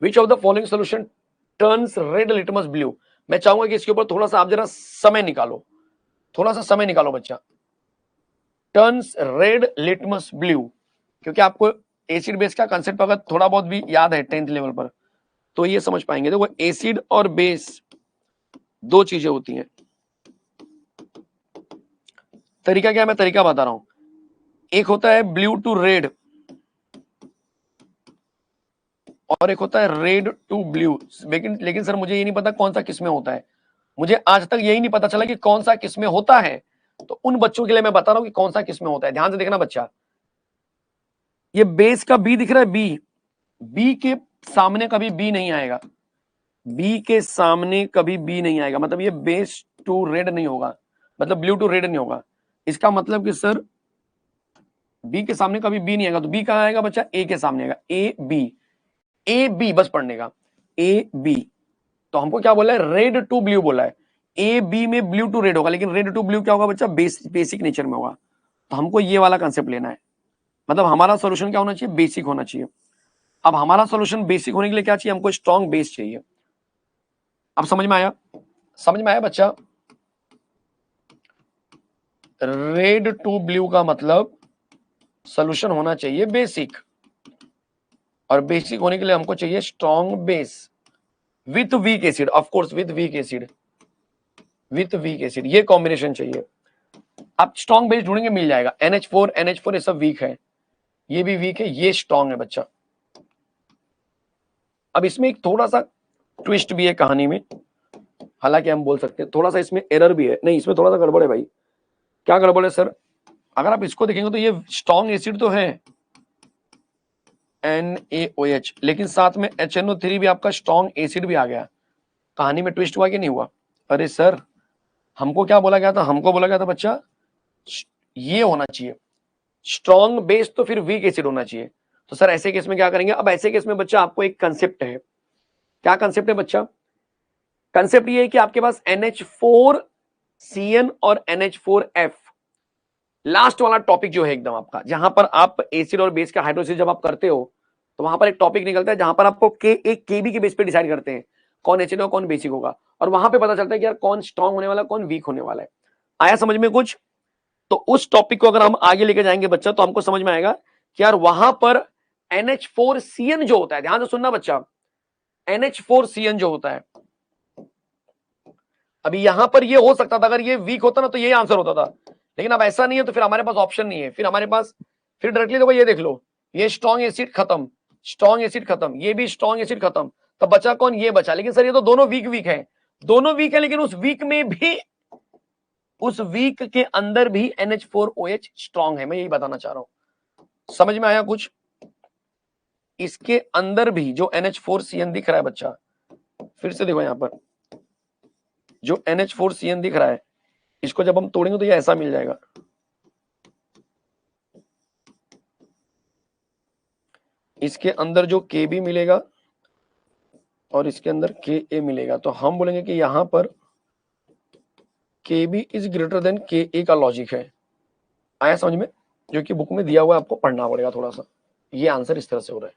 Which of the following solution turns red litmus blue. मैं चाहूंगा कि इसके ऊपर थोड़ा सा आप जरा समय निकालो, थोड़ा सा समय निकालो बच्चा। टर्न्स रेड लिटमस ब्लू, क्योंकि आपको एसिड बेस का कंसेप्ट अगर थोड़ा बहुत भी याद है 10th लेवल पर तो ये समझ पाएंगे। देखो एसिड और बेस दो चीजें होती हैं। तरीका क्या है, मैं तरीका बता रहा हूं। एक होता है ब्लू टू रेड और एक होता है रेड टू ब्लू। लेकिन सर मुझे ये नहीं पता कौन सा किसमें होता है, मुझे आज तक यही नहीं पता चला कि कौन सा किसमें होता है। तो उन बच्चों के लिए मैं बता रहा हूं कि कौन सा किसमें होता है। ध्यान से देखना बच्चा, ये बेस का बी दिख रहा है, बी, बी के सामने कभी बी नहीं आएगा, बी के सामने कभी बी नहीं आएगा, मतलब ये बेस टू रेड नहीं होगा, मतलब ब्लू टू रेड नहीं होगा। इसका मतलब कि सर बी के सामने कभी बी नहीं आएगा, तो बी कहां आएगा बच्चा, ए के सामने आएगा, ए बी, ए बी बस पढ़ने का, ए बी। तो हमको क्या बोला है, रेड टू ब्लू बोला है, ए बी में ब्लू टू रेड होगा, लेकिन रेड टू ब्लू क्या होगा बच्चा, बेसिक नेचर में होगा। तो हमको ये वाला कंसेप्ट लेना है, मतलब हमारा सोल्यूशन क्या होना चाहिए, बेसिक होना चाहिए। अब हमारा सोल्यूशन बेसिक होने के लिए क्या चाहिए, हमको स्ट्रॉन्ग बेस चाहिए। अब समझ में आया, समझ में आया बच्चा। रेड टू ब्लू का मतलब सोल्यूशन होना चाहिए बेसिक, और बेसिक होने के लिए हमको चाहिए strong base with weak acid, of course with weak acid, with weak acid, ये कॉम्बिनेशन चाहिए। आप स्ट्रॉन्ग बेस ढूंढेंगे मिल जाएगा, NH4 ये सब वीक है, ये भी वीक है, ये स्ट्रॉन्ग है बच्चा। अब इसमें एक थोड़ा सा ट्विस्ट भी है कहानी में, हालांकि हम बोल सकते हैं थोड़ा सा इसमें एरर भी है, नहीं इसमें थोड़ा सा गड़बड़ है भाई। क्या गड़बड़ है सर, अगर आप इसको देखेंगे तो ये स्ट्रॉन्ग एसिड तो है NaOH, लेकिन साथ में HNO3 भी आपका स्ट्रॉन्ग एसिड भी आ गया। कहानी में ट्विस्ट हुआ कि नहीं हुआ। अरे सर हमको क्या बोला गया था, हमको बोला गया था बच्चा ये होना चाहिए स्ट्रॉन्ग बेस तो फिर वीक एसिड होना चाहिए। तो सर ऐसे केस में क्या करेंगे, अब ऐसे केस में बच्चा आपको एक कंसेप्ट है, क्या कंसेप्ट है बच्चा, कंसेप्ट ये है कि आपके पास NH4CN और NH4F, लास्ट वाला टॉपिक जो है एकदम आपका, जहां पर आप एसिड और बेस का हाइड्रोलिसिस जब आप करते हो तो वहां पर एक टॉपिक निकलता है जहां पर आपको एक केबी के बेस पे डिसाइड करते हैं कौन एसिड और कौन बेसिक होगा, और वहां पे पता चलता है कि यार कौन स्ट्रांग होने वाला कौन वीक होने वाला है। आया समझ में कुछ। तो उस टॉपिक को अगर हम आगे लेके जाएंगे बच्चा तो हमको समझ में आएगा कि यार वहां पर NH4CN जो होता है, ध्यान से सुनना बच्चा, NH4CN जो होता है, अभी यहां पर ये हो सकता था अगर ये वीक होता ना तो ये आंसर होता था, लेकिन अब ऐसा नहीं है, तो फिर हमारे पास ऑप्शन नहीं है, फिर हमारे पास फिर डायरेक्टली देखो ये देख लो, ये स्ट्रॉन्ग एसिड खत्म, स्ट्रॉन्ग एसिड खत्म, ये भी स्ट्रॉन्ग एसिड खत्म, तो बचा कौन, ये बचा। लेकिन सर ये तो दोनों वीक वीक है, दोनों वीक है, लेकिन उस वीक में भी, उस वीक के अंदर भी NH4OH स्ट्रॉन्ग है, मैं यही बताना चाह रहा हूं। समझ में आया कुछ। इसके अंदर भी जो NH4CN दिख रहा है बच्चा, फिर से देखो यहां पर जो NH4CN दिख रहा है, इसको जब हम तोड़ेंगे तो ये ऐसा मिल जाएगा, इसके अंदर जो Kb मिलेगा और इसके अंदर Ka मिलेगा, तो हम बोलेंगे कि यहां पर Kb is greater than Ka का लॉजिक है। आया समझ में, जो कि बुक में दिया हुआ है, आपको पढ़ना पड़ेगा थोड़ा सा, ये आंसर इस तरह से हो रहा है।